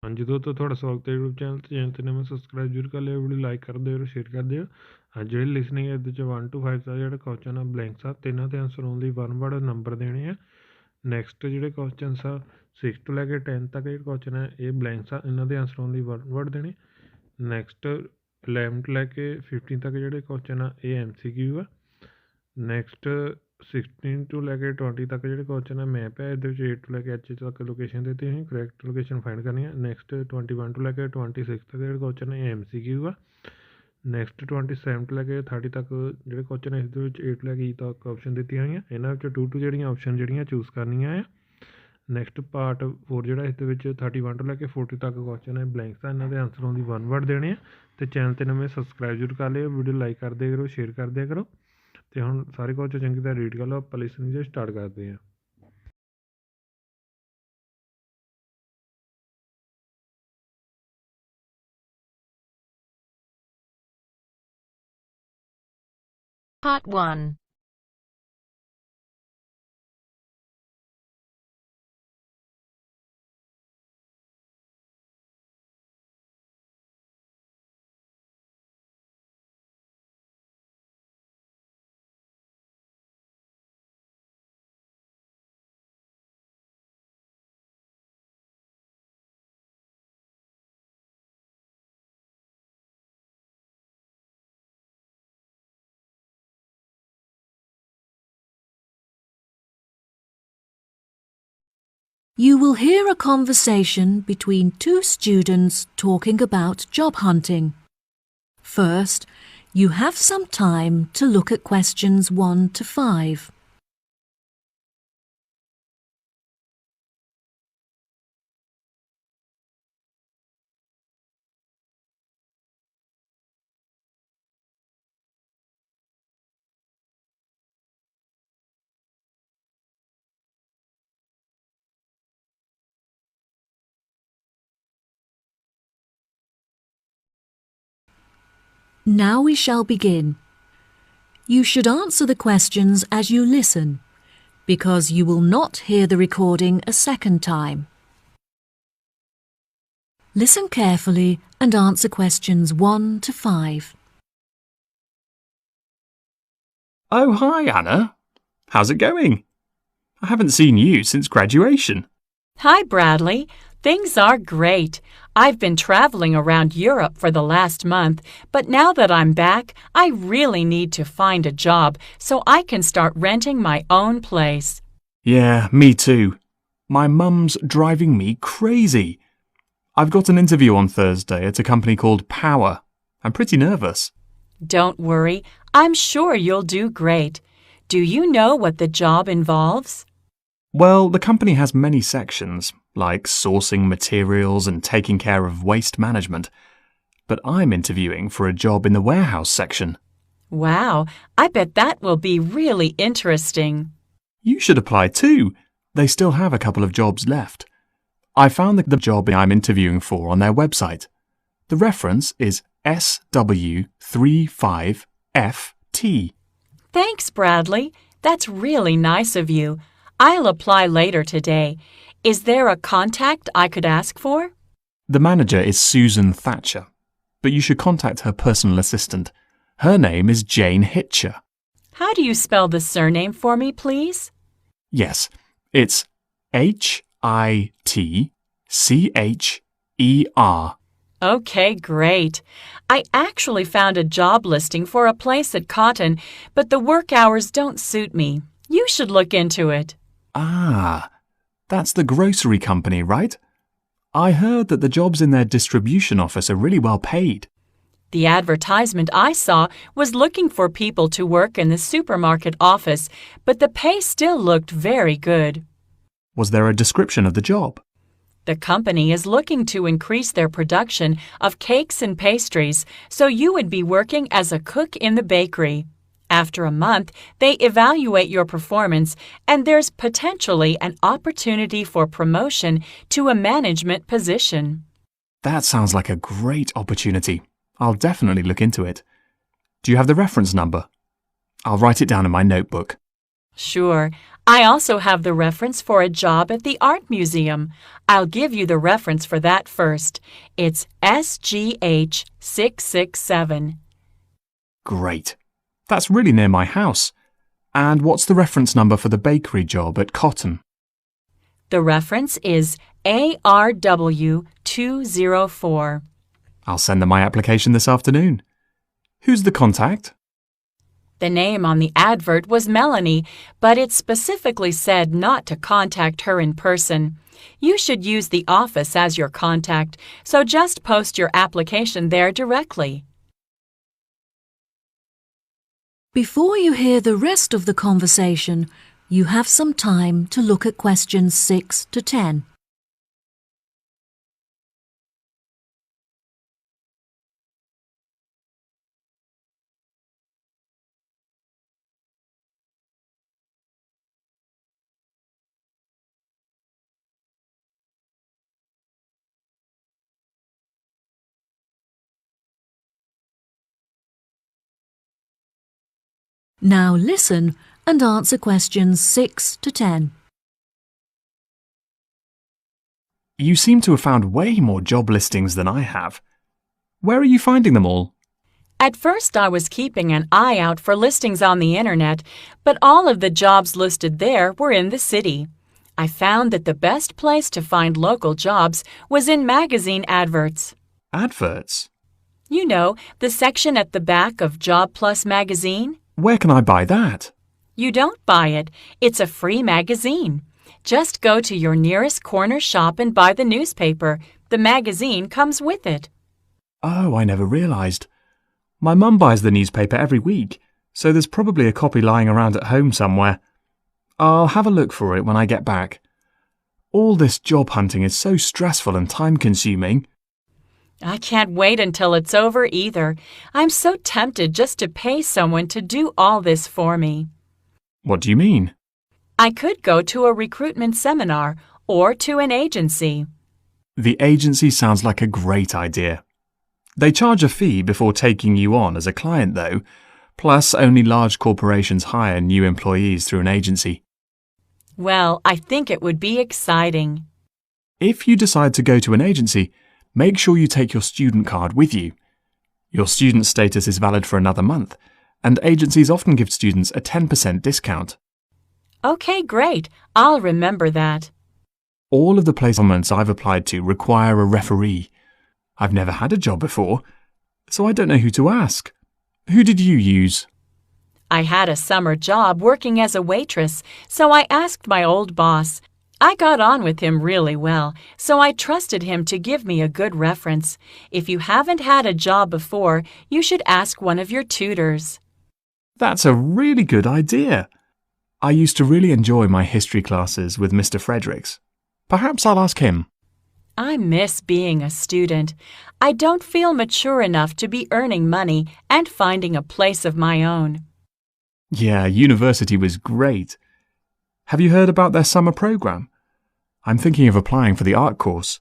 ਹਾਂਜੀ ਦੋਸਤੋ, ਤੁਹਾਡਾ ਸਵਾਗਤ ਹੈ YouTube ਚੈਨਲ ਤੇ ਨਵੇਂ ਸਬਸਕ੍ਰਾਈਬ ਜ਼ਰੂਰ ਕਰ ਲਿਓ, ਵੀਡੀਓ ਲਾਈਕ ਕਰ ਦਿਓ, ਸ਼ੇਅਰ ਕਰ ਦਿਓ। ਜਿਹੜੀ ਲਿਸਨਿੰਗ ਹੈ ਇਹਦੇ 'ਚ 1 to 5 ਦਾ ਜਿਹੜਾ ਕੁਐਸਚਨ ਆ ਬਲੈਂਕਸ ਆ, ਤਿੰਨਾਂ ਦੇ ਆਨਸਰ ਆਉਣ ਲਈ 1 ਵਰਡ ਨੰਬਰ ਦੇਣੇ ਆ। ਨੈਕਸਟ ਜਿਹੜੇ ਕੁਐਸਚਨਸ ਆ 6 ਤੋਂ ਲੈ ਕੇ 10 ਤੱਕ ਜਿਹੜੇ ਕੁਐਸਚਨ ਹੈ ਇਹ ਬਲੈਂਕਸ ਆ, ਇਹਨਾਂ ਦੇ ਆਨਸਰ ਆਉਣ ਲਈ 1 ਵਰਡ ਦੇਣੇ। ਨੈਕਸਟ 11 ਤੋਂ ਲੈ ਕੇ 15 ਤੱਕ ਜਿਹੜੇ ਕੁਐਸਚਨ ਆ ਇਹ MCQ ਆ। ਨੈਕਸਟ 16 ਤੋਂ ਲੈ ਕੇ 20 ਤੱਕ ਜਿਹੜੇ ਕੁਐਸਚਨ ਆ ਮੈਪ ਹੈ, ਇਹਦੇ ਵਿੱਚ 8 ਤੋਂ ਲੈ ਕੇ H ਤੱਕ ਲੋਕੇਸ਼ਨ ਦਿੱਤੀ ਹੋਈ, ਕਰੈਕਟ ਲੋਕੇਸ਼ਨ ਫਾਈਂਡ ਕਰਨੀ ਹੈ। ਨੈਕਸਟ 21 ਤੋਂ ਲੈ ਕੇ 26 ਤੱਕ ਜਿਹੜੇ ਕੁਐਸਚਨ ਹੈ MCQ ਆ। ਨੈਕਸਟ 27 ਤੋਂ ਲੈ ਕੇ 30 ਤੱਕ ਜਿਹੜੇ ਕੁਐਸਚਨ ਹੈ ਇਸਦੇ ਵਿੱਚ 8 ਤੋਂ ਲੈ ਕੇ E ਤੱਕ ਆਪਸ਼ਨ ਦਿੱਤੀਆਂ ਹੋਈਆਂ, ਇਹਨਾਂ ਵਿੱਚੋਂ 2 ਜਿਹੜੀਆਂ ਆਪਸ਼ਨ ਜਿਹੜੀਆਂ ਚੂਜ਼ ਕਰਨੀਆਂ ਆ। ਨੈਕਸਟ ਪਾਰਟ 4 ਜਿਹੜਾ ਇਸ ਦੇ ਵਿੱਚ 31 ਤੋਂ ਲੈ ਕੇ 40 ਤੱਕ ਕੁਐਸਚਨ ਹੈ ਬਲੈਂਕਸ ਆ, ਇਹਨਾਂ ਦੇ ਆਨਸਰ ਆਉਣ ਦੀ 1 ਵਰਡ ਦੇਣੇ ਆ। ਅਤੇ ਚੈਨਲ 'ਤੇ ਨਵੇਂ ਸਬਸਕ੍ਰਾਈਬ ਜ਼ਰੂਰ ਕਰ ਲਿਓ, ਵੀਡੀਓ ਲਾਈਕ ਕਰ ਦਿਆ ਕਰੋ, ਸ਼ੇਅਰ ਕਰ ਦਿਆ ਕਰੋ। ਅਤੇ ਹੁਣ ਸਾਰੇ ਕੁਐਸਚਨ ਚੰਗੀ ਤਰ੍ਹਾਂ ਰੀਡ ਕਰ ਲਓ, ਆਪਾਂ ਲਿਸਨਿੰਗ ਸਟਾਰਟ ਕਰਦੇ ਹਾਂ। Part 1. You will hear a conversation between two students talking about job hunting. First, you have some time to look at questions 1 to 5. Now we shall begin. You should answer the questions as you listen, because you will not hear the recording a second time. Listen carefully and answer questions 1 to 5. Oh, hi, Anna. How's it going? I haven't seen you since graduation. Hi, Bradley. Things are great. I've been traveling around Europe for the last month, but now that I'm back, I really need to find a job so I can start renting my own place. Yeah, me too. My mum's driving me crazy. I've got an interview on Thursday at a company called Power. I'm pretty nervous. Don't worry. I'm sure you'll do great. Do you know what the job involves? Well, the company has many sections, like sourcing materials and taking care of waste management. But I'm interviewing for a job in the warehouse section. Wow, I bet that will be really interesting. You should apply too. They still have a couple of jobs left. I found the job I'm interviewing for on their website. The reference is SW35FT. Thanks, Bradley. That's really nice of you. I'll apply later today. Is there a contact I could ask for? The manager is Susan Thatcher, but you should contact her personal assistant. Her name is Jane Hitcher. How do you spell the surname for me, please? Yes, it's Hitcher. Okay, great. I actually found a job listing for a place at Cotton, but the work hours don't suit me. You should look into it. Ah, that's the grocery company, right? I heard that the jobs in their distribution office are really well paid. The advertisement I saw was looking for people to work in the supermarket office, but the pay still looked very good. Was there a description of the job? The company is looking to increase their production of cakes and pastries, so you would be working as a cook in the bakery. After a month, they evaluate your performance, and there's potentially an opportunity for promotion to a management position. That sounds like a great opportunity. I'll definitely look into it. Do you have the reference number? I'll write it down in my notebook. Sure. I also have the reference for a job at the art museum. I'll give you the reference for that first. It's SGH 667. Great. That's really near my house. And what's the reference number for the bakery job at Cotton? The reference is ARW 204. I'll send them my application this afternoon. Who's the contact? The name on the advert was Melanie, but it specifically said not to contact her in person. You should use the office as your contact, so just post your application there directly. Before you hear the rest of the conversation, you have some time to look at questions 6 to 10. Now listen and answer questions 6 to 10. You seem to have found way more job listings than I have. Where are you finding them all? At first, I was keeping an eye out for listings on the internet, but all of the jobs listed there were in the city. I found that the best place to find local jobs was in magazine adverts. Adverts? You know, the section at the back of Job Plus magazine? Where can I buy that? You don't buy it. It's a free magazine. Just go to your nearest corner shop and buy the newspaper. The magazine comes with it. Oh, I never realised. My mum buys the newspaper every week, so there's probably a copy lying around at home somewhere. I'll have a look for it when I get back. All this job hunting is so stressful and time-consuming. I can't wait until it's over either. I'm so tempted just to pay someone to do all this for me. What do you mean? I could go to a recruitment seminar or to an agency. The agency sounds like a great idea. They charge a fee before taking you on as a client, though, plus only large corporations hire new employees through an agency. Well, I think it would be exciting. If you decide to go to an agency, make sure you take your student card with you. Your student status is valid for another month, and agencies often give students a 10% discount. Okay, great. I'll remember that. All of the placements I've applied to require a referee. I've never had a job before, so I don't know who to ask. Who did you use? I had a summer job working as a waitress, so I asked my old boss. I got on with him really well, so I trusted him to give me a good reference. If you haven't had a job before, you should ask one of your tutors. That's a really good idea. I used to really enjoy my history classes with Mr. Fredericks. Perhaps I'll ask him. I miss being a student. I don't feel mature enough to be earning money and finding a place of my own. Yeah, university was great. Have you heard about their summer program? I'm thinking of applying for the art course.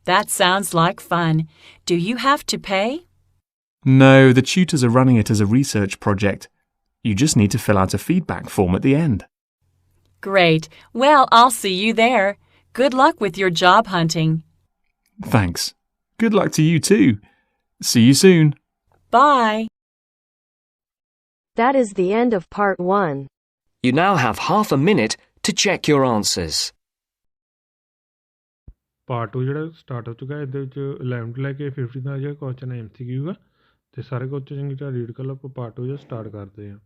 That sounds like fun. Do you have to pay? No, the tutors are running it as a research project. You just need to fill out a feedback form at the end. Great. Well, I'll see you there. Good luck with your job hunting. Thanks. Good luck to you too. See you soon. Bye. That is the end of part 1. You now have half a minute to check your answers. Part 2 ਜਿਹੜਾ start ਹੋ ਚੁੱਕਾ ਹੈ। ਇਹਦੇ ਵਿੱਚ 11 ਤੋਂ ਲੈ ਕੇ 15 ਦਾ ਜਿਹੜਾ question ਹੈ MCQ ਆ ਤੇ ਸਾਰੇ ਕੁਐਸਚਨ ਚੰਗੀ ਤਰ੍ਹਾਂ ਰੀਡ ਕਰ ਲਓ। ਆਪਾਂ ਪਾਰਟ 2 ਜਿਹੜਾ ਸਟਾਰਟ ਕਰਦੇ ਹਾਂ।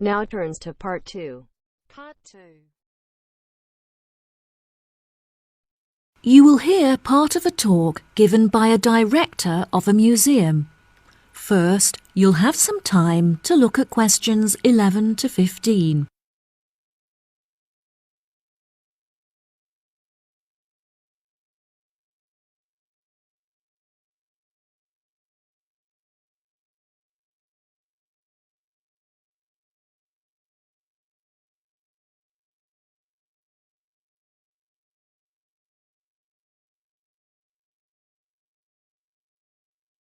Now turns to part 2. Part 2. You will hear part of a talk given by a director of a museum. First, you'll have some time to look at questions 11 to 15.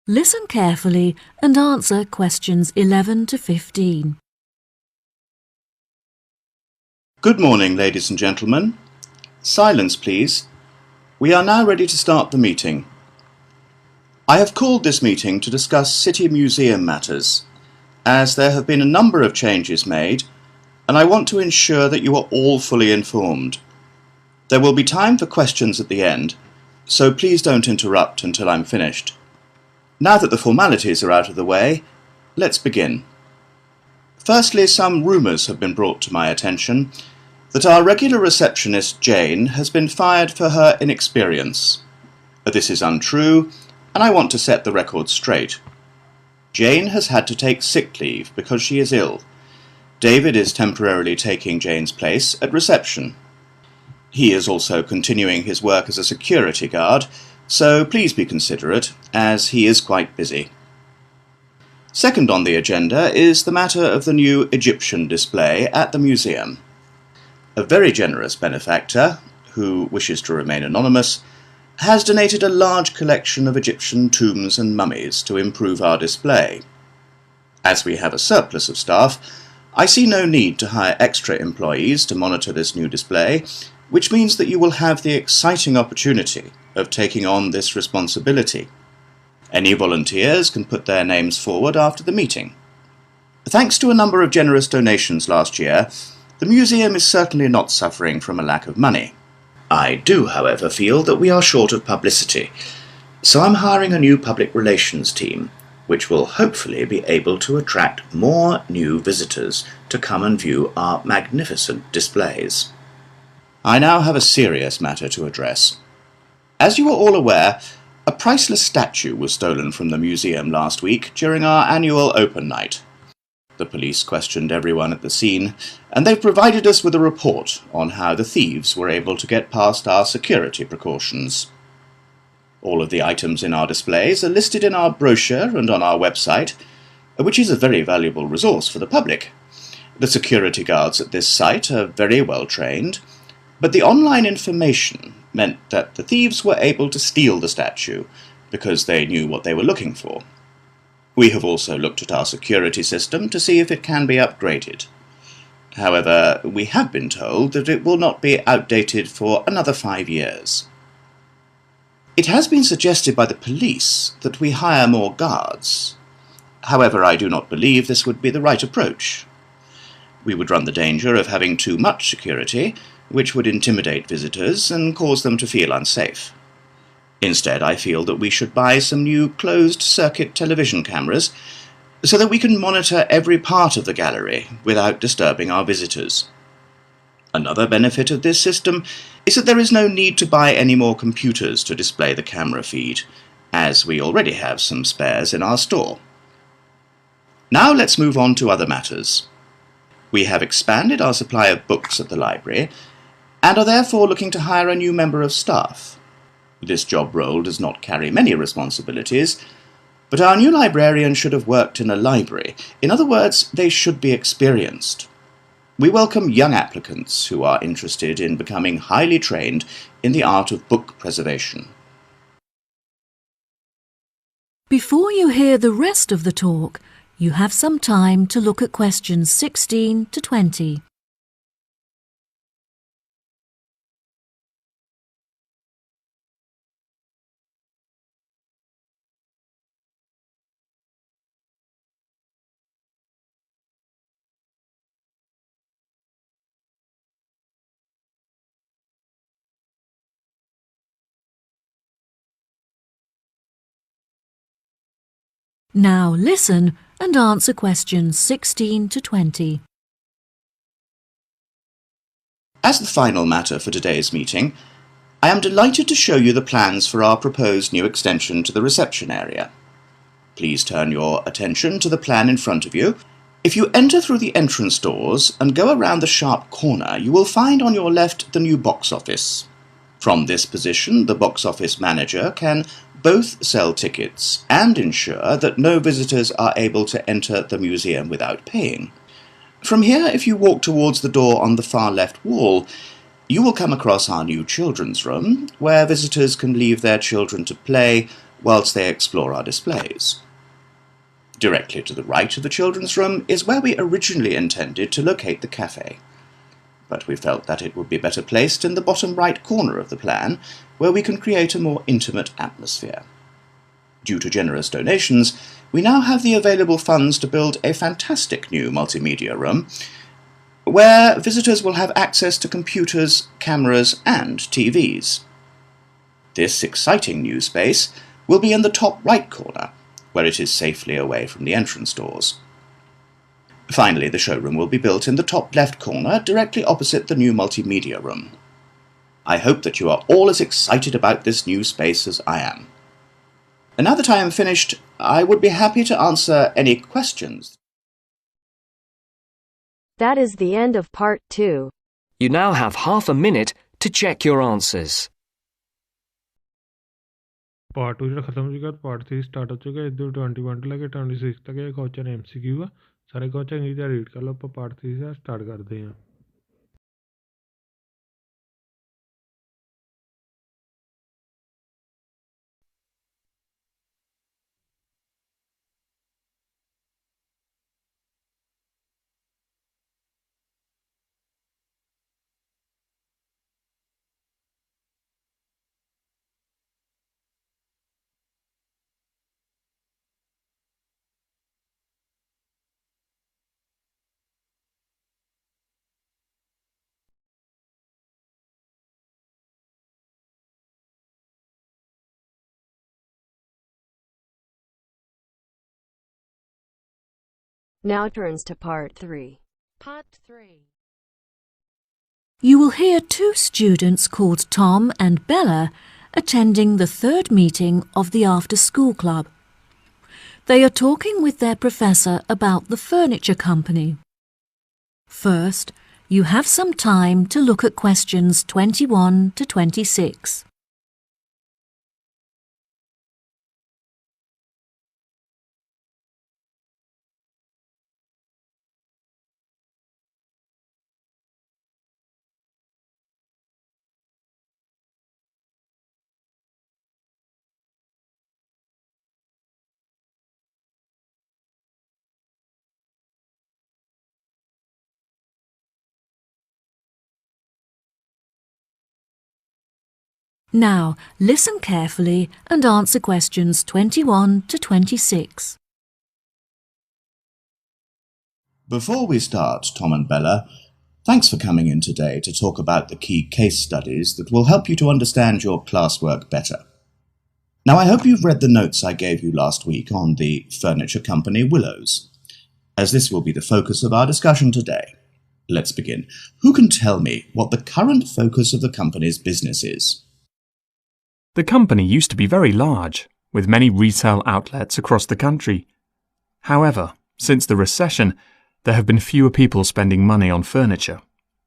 Listen carefully and answer questions 11 to 15. Good morning, ladies and gentlemen. Silence, please. We are now ready to start the meeting. I have called this meeting to discuss City Museum matters, as there have been a number of changes made, and I want to ensure that you are all fully informed. There will be time for questions at the end, so please don't interrupt until I'm finished. Now that the formalities are out of the way, let's begin. Firstly, some rumours have been brought to my attention that our regular receptionist, Jane, has been fired for her inexperience. This is untrue, and I want to set the record straight. Jane has had to take sick leave because she is ill. David is temporarily taking Jane's place at reception. He is also continuing his work as a security guard, so please be considerate, as he is quite busy. Second on the agenda is the matter of the new Egyptian display at the museum. A very generous benefactor, who wishes to remain anonymous, has donated a large collection of Egyptian tombs and mummies to improve our display. As we have a surplus of staff, I see no need to hire extra employees to monitor this new display, which means that you will have the exciting opportunity of taking on this responsibility. Any volunteers can put their names forward after the meeting. Thanks to a number of generous donations last year, the museum is certainly not suffering from a lack of money. I do, however, feel that we are short of publicity, so I'm hiring a new public relations team, which will hopefully be able to attract more new visitors to come and view our magnificent displays. I now have a serious matter to address. As you are all aware, a priceless statue was stolen from the museum last week during our annual open night. The police questioned everyone at the scene, and they've provided us with a report on how the thieves were able to get past our security precautions. All of the items in our displays are listed in our brochure and on our website, which is a very valuable resource for the public. The security guards at this site are very well trained, but the online information meant that the thieves were able to steal the statue because they knew what they were looking for. We have also looked at our security system to see if it can be upgraded. However, we have been told that it will not be outdated for another 5 years. It has been suggested by the police that we hire more guards. However, I do not believe this would be the right approach. We would run the danger of having too much security, which would intimidate visitors and cause them to feel unsafe. Instead, I feel that we should buy some new closed-circuit television cameras so that we can monitor every part of the gallery without disturbing our visitors. Another benefit of this system is that there is no need to buy any more computers to display the camera feed, as we already have some spares in our store. Now let's move on to other matters. We have expanded our supply of books at the library and are therefore looking to hire a new member of staff. This job role does not carry many responsibilities, but our new librarian should have worked in a library. In other words, they should be experienced. We welcome young applicants who are interested in becoming highly trained in the art of book preservation. Before you hear the rest of the talk, you have some time to look at questions 16 to 20. Now listen and answer questions 16 to 20. As the final matter for today's meeting, I am delighted to show you the plans for our proposed new extension to the reception area. Please turn your attention to the plan in front of you. If you enter through the entrance doors and go around the sharp corner, you will find on your left the new box office. From this position, the box office manager can both sell tickets and ensure that no visitors are able to enter the museum without paying. From here, if you walk towards the door on the far left wall, you will come across our new children's room, where visitors can leave their children to play whilst they explore our displays. Directly to the right of the children's room is where we originally intended to locate the cafe, but we felt that it would be better placed in the bottom right corner of the plan, where we can create a more intimate atmosphere. Due to generous donations, we now have the available funds to build a fantastic new multimedia room, where visitors will have access to computers, cameras, and TVs. This exciting new space will be in the top right corner, where it is safely away from the entrance doors. Finally, the showroom will be built in the top left corner, directly opposite the new multimedia room. I hope that you are all as excited about this new space as I am. And now that I am finished, I would be happy to answer any questions. That is the end of part 2. You now have half a minute to check your answers. Part 2 जो खत्म हो चुका है, part 3 start हो चुका है। इधर 21 to लेके 26 तक ये क्वेश्चन MCQ है। सारे क्वेश्चन इधर रीड कर लो। पार्ट 3 से स्टार्ट करते हैं। Now turns to part 3. Part 3. You will hear two students called Tom and Bella attending the third meeting of the after-school club. They are talking with their professor about the furniture company. First, you have some time to look at questions 21 to 26. Now, listen carefully and answer questions 21 to 26. Before we start, Tom and Bella, thanks for coming in today to talk about the key case studies that will help you to understand your classwork better. Now, I hope you've read the notes I gave you last week on the furniture company Willows, as this will be the focus of our discussion today. Let's begin. Who can tell me what the current focus of the company's business is? The company used to be very large, with many retail outlets across the country. However, since the recession, there have been fewer people spending money on furniture,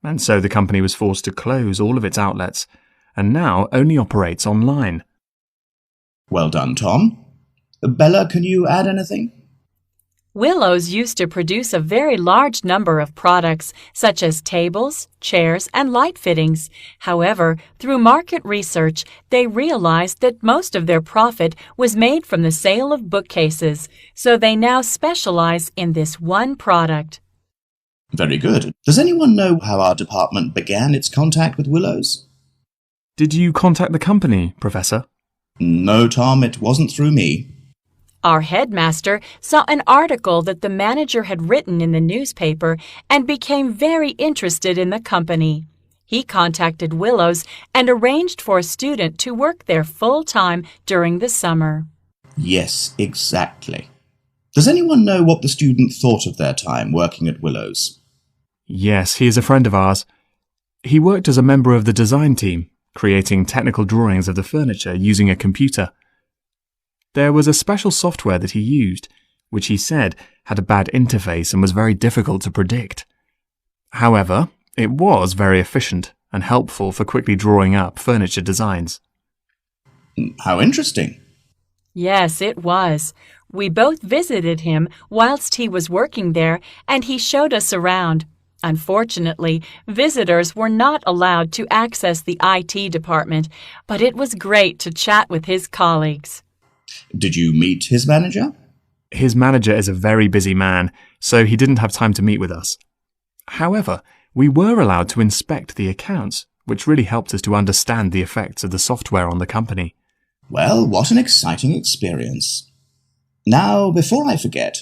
and so the company was forced to close all of its outlets, and now only operates online. Well done, Tom. Bella, can you add anything? Willows used to produce a very large number of products, such as tables, chairs, and light fittings. However, through market research, they realized that most of their profit was made from the sale of bookcases, so they now specialize in this one product. Very good. Does anyone know how our department began its contact with Willows? Did you contact the company, Professor? No, Tom, it wasn't through me. Our headmaster saw an article that the manager had written in the newspaper and became very interested in the company. He contacted Willows and arranged for a student to work there full-time during the summer. Yes, exactly. Does anyone know what the student thought of their time working at Willows? Yes, he is a friend of ours. He worked as a member of the design team, creating technical drawings of the furniture using a computer. There was a special software that he used, which he said had a bad interface and was very difficult to predict. However, it was very efficient and helpful for quickly drawing up furniture designs. How interesting. Yes, it was. We both visited him whilst he was working there, and he showed us around. Unfortunately, visitors were not allowed to access the IT department, but it was great to chat with his colleagues. Did you meet his manager? His manager is a very busy man, so he didn't have time to meet with us. However, we were allowed to inspect the accounts, which really helped us to understand the effects of the software on the company. Well, what an exciting experience. Now, before I forget,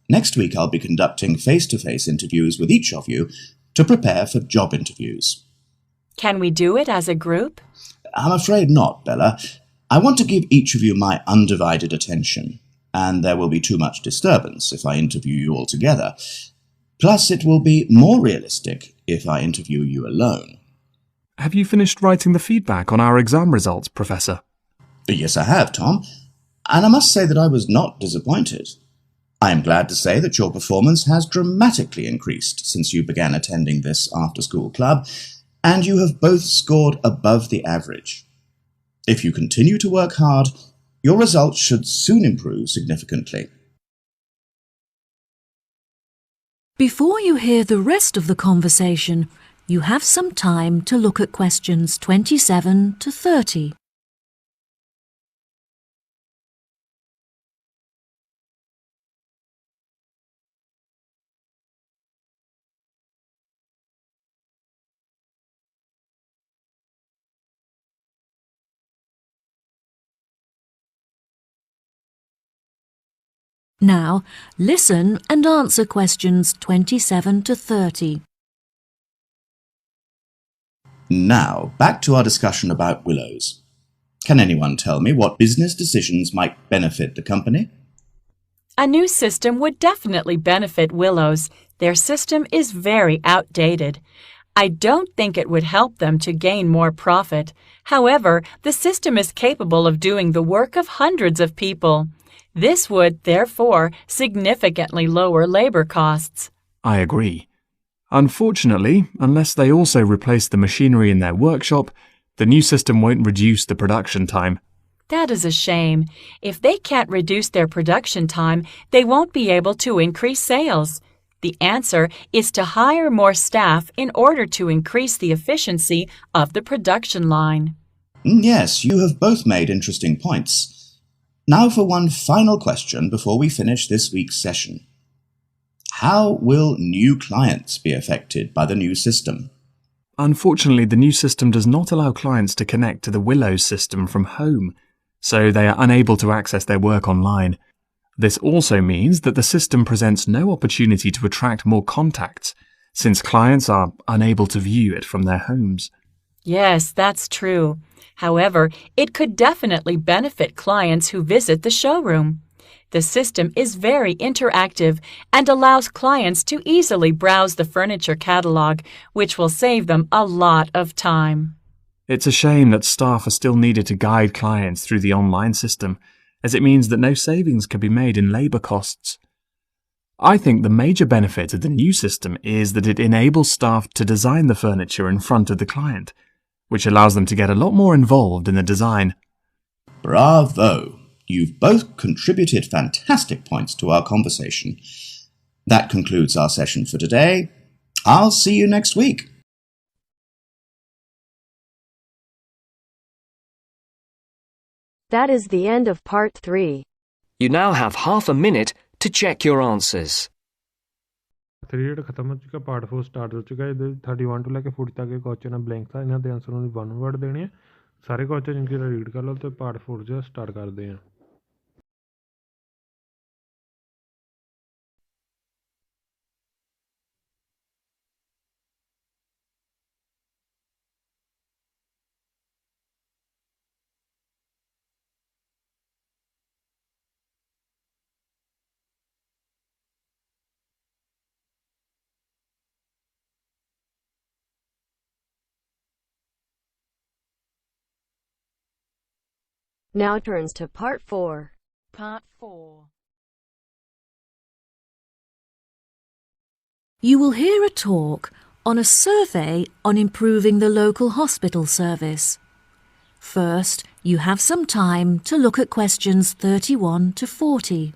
next week I'll be conducting face-to-face interviews with each of you to prepare for job interviews. Can we do it as a group? I'm afraid not, Bella. I want to give each of you my undivided attention, and there will be too much disturbance if I interview you all together. Plus, it will be more realistic if I interview you alone. Have you finished writing the feedback on our exam results, Professor? Yes, I have, Tom, and I must say that I was not disappointed. I am glad to say that your performance has dramatically increased since you began attending this after-school club, and you have both scored above the average. If you continue to work hard, your results should soon improve significantly. Before you hear the rest of the conversation, you have some time to look at questions 27 to 30. Now, listen and answer questions 27 to 30. Now, back to our discussion about willows. Can anyone tell me what business decisions might benefit the company? A new system would definitely benefit Willows. Their system is very outdated. I don't think it would help them to gain more profit. However, the system is capable of doing the work of hundreds of people. This would, therefore, significantly lower labor costs. I agree. Unfortunately, unless they also replace the machinery in their workshop, the new system won't reduce the production time. That is a shame. If they can't reduce their production time, they won't be able to increase sales. The answer is to hire more staff in order to increase the efficiency of the production line. Yes, you have both made interesting points. Now for one final question before we finish this week's session. How will new clients be affected by the new system? Unfortunately, the new system does not allow clients to connect to the Willows system from home, so they are unable to access their work online. This also means that the system presents no opportunity to attract more contacts, since clients are unable to view it from their homes. Yes, that's true. However, it could definitely benefit clients who visit the showroom. The system is very interactive and allows clients to easily browse the furniture catalog, which will save them a lot of time. It's a shame that staff are still needed to guide clients through the online system, as it means that no savings can be made in labour costs. I think the major benefit of the new system is that it enables staff to design the furniture in front of the client, which allows them to get a lot more involved in the design. Bravo! You've both contributed fantastic points to our conversation. That concludes our session for today. I'll see you next week. That is the end of part 3. You now have half a minute to check your answers. 3 ਜਿਹੜਾ ਖਤਮ ਹੋ ਚੁੱਕਾ, part 4 start ਹੋ ਚੁੱਕਾ ਹੈ। ਇਹਦੇ 31 ਤੋਂ ਲੈ ਕੇ 40 ਤੱਕ ਕੁਐਸਚਨ ਬਲੈਂਕ ਆ। ਇਹਨਾਂ ਦੇ ਆਂਸਰ ਨੂੰ 1 ਵਰਡ ਦੇਣੇ ਆ। ਸਾਰੇ ਕੁਐਸਚਨ ਜਿਹੜਾ ਰੀਡ ਕਰ ਲਓ ਅਤੇ ਪਾਰਟ 4 ਜਿਹੜਾ ਸਟਾਰਟ ਕਰਦੇ ਹਾਂ। Now turns to Part 4. Part 4. You will hear a talk on a survey on improving the local hospital service. First, you have some time to look at questions 31 to 40.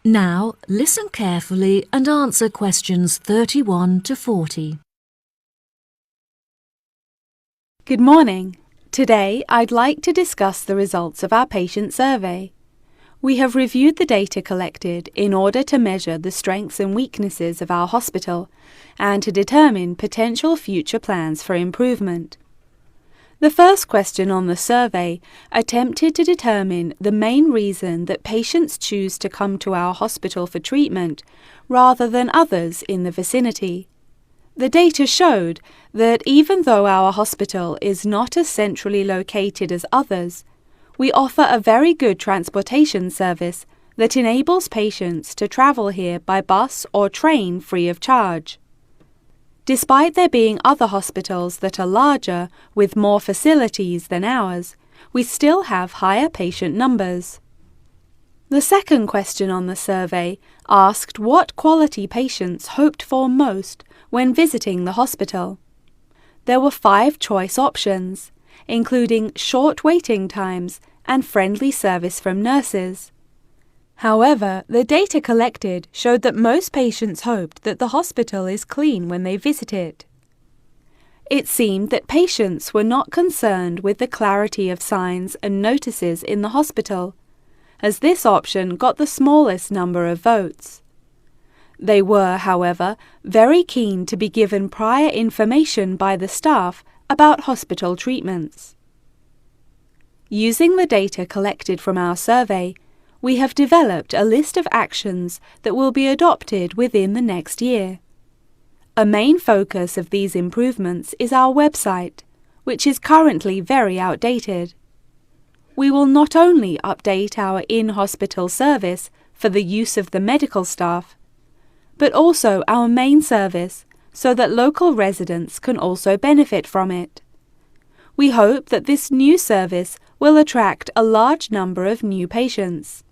Now, listen carefully and answer questions 31 to 40. Good morning. Today, I'd like to discuss the results of our patient survey. We have reviewed the data collected in order to measure the strengths and weaknesses of our hospital and to determine potential future plans for improvement. The first question on the survey attempted to determine the main reason that patients choose to come to our hospital for treatment rather than others in the vicinity. The data showed that even though our hospital is not as centrally located as others, we offer a very good transportation service that enables patients to travel here by bus or train free of charge. Despite there being other hospitals that are larger with more facilities than ours, we still have higher patient numbers. The second question on the survey asked what quality patients hoped for most when visiting the hospital. There were 5 choice options, including short waiting times and friendly service from nurses. However, the data collected showed that most patients hoped that the hospital is clean when they visit it. It seemed that patients were not concerned with the clarity of signs and notices in the hospital, as this option got the smallest number of votes. They were, however, very keen to be given prior information by the staff about hospital treatments. Using the data collected from our survey, we have developed a list of actions that will be adopted within the next year. A main focus of these improvements is our website, which is currently very outdated. We will not only update our in-hospital service for the use of the medical staff, but also our main service so that local residents can also benefit from it. We hope that this new service will attract a large number of new patients.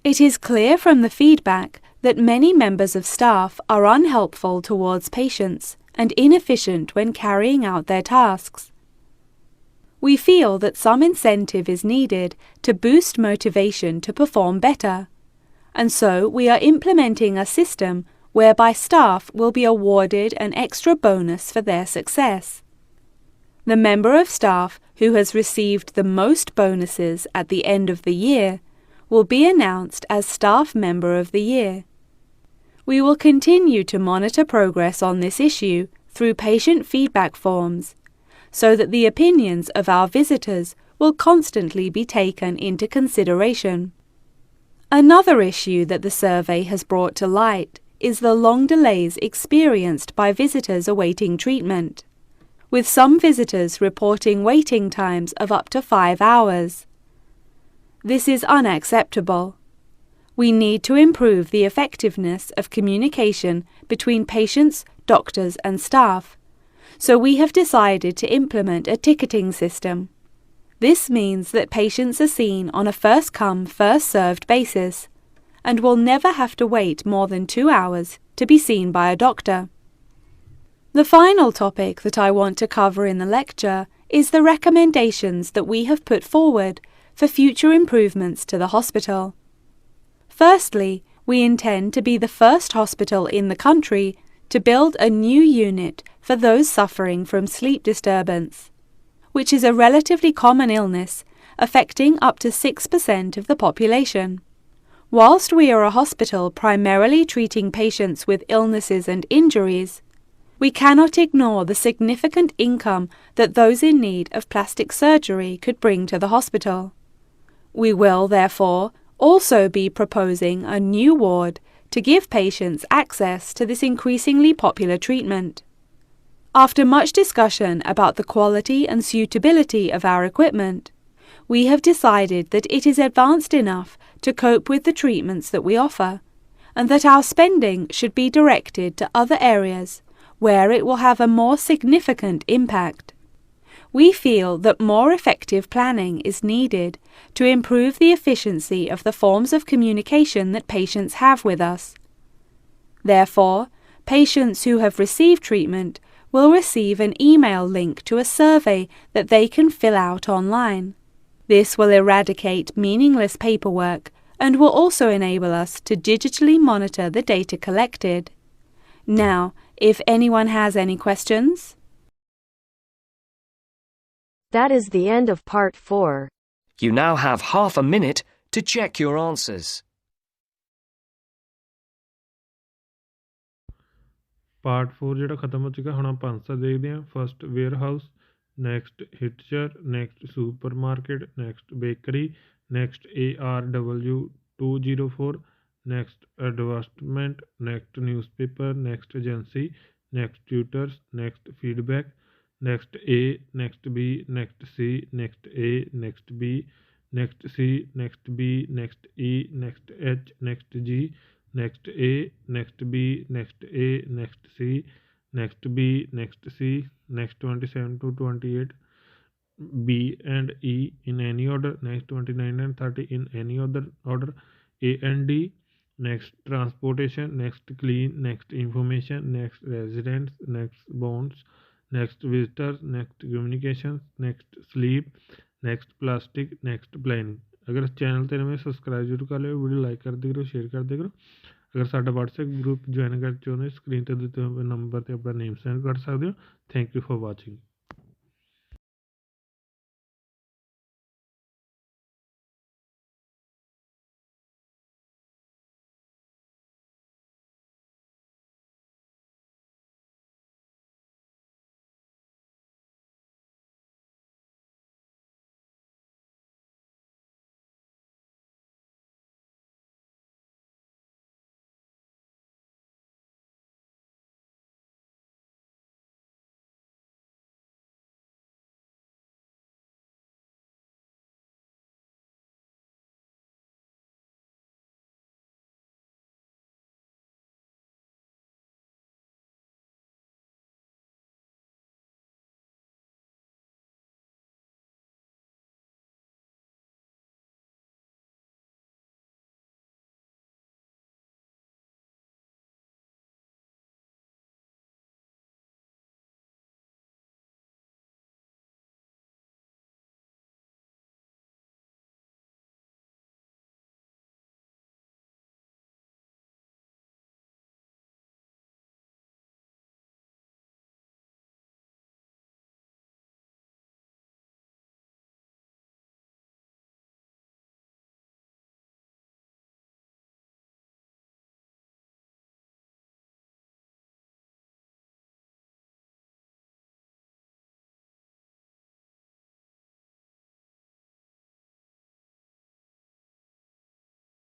It is clear from the feedback that many members of staff are unhelpful towards patients and inefficient when carrying out their tasks. We feel that some incentive is needed to boost motivation to perform better, and so we are implementing a system whereby staff will be awarded an extra bonus for their success. The member of staff who has received the most bonuses at the end of the year will be announced as Staff Member of the Year. We will continue to monitor progress on this issue through patient feedback forms, so that the opinions of our visitors will constantly be taken into consideration. Another issue that the survey has brought to light is the long delays experienced by visitors awaiting treatment, with some visitors reporting waiting times of up to 5 hours. This is unacceptable. We need to improve the effectiveness of communication between patients, doctors, and staff, so we have decided to implement a ticketing system. This means that patients are seen on a first-come, first-served basis and will never have to wait more than 2 hours to be seen by a doctor. The final topic that I want to cover in the lecture is the recommendations that we have put forward for future improvements to the hospital. Firstly, we intend to be the first hospital in the country to build a new unit for those suffering from sleep disturbance, which is a relatively common illness affecting up to 6% of the population. Whilst we are a hospital primarily treating patients with illnesses and injuries, we cannot ignore the significant income that those in need of plastic surgery could bring to the hospital. We will, therefore, also be proposing a new ward to give patients access to this increasingly popular treatment. After much discussion about the quality and suitability of our equipment, we have decided that it is advanced enough to cope with the treatments that we offer, and that our spending should be directed to other areas where it will have a more significant impact. We feel that more effective planning is needed to improve the efficiency of the forms of communication that patients have with us. Therefore, patients who have received treatment will receive an email link to a survey that they can fill out online. This will eradicate meaningless paperwork and will also enable us to digitally monitor the data collected. Now, if anyone has any questions? That is the end of part 4. You now have half a minute to check your answers. Part 4 ਜਿਹੜਾ ਖਤਮ ਹੋ ਚੁੱਕਾ, ਹੁਣ ਆਪਾਂ answer ਦੇਖਦੇ ਹਾਂ। First warehouse, next ਹਿਟਚਰ, next supermarket, next bakery, next ARW204, next advertisement, next newspaper, next agency, next tutors, next feedback, next A, next B, next C, next A, next B, next C, next B, next E, next H, next G, next A, next B, next A, next C, next B, next C, next 27 to 28, B and E in any order, next 29 and 30 in any other order, A and D, next transportation, next clean, next information, next residents, next bonds, next visitors, next communications, next sleep, next plastic, next planning। अगर channel ते नवें subscribe जरूर कर लियो, video like करते करो, share करते करो। अगर साडा WhatsApp ग्रुप ज्वाइन करना चाਹੁੰਦੇ, स्क्रीन ते दित्ते हुए नंबर ते अपना नेम सेंड कर सकते हो। Thank you for watching.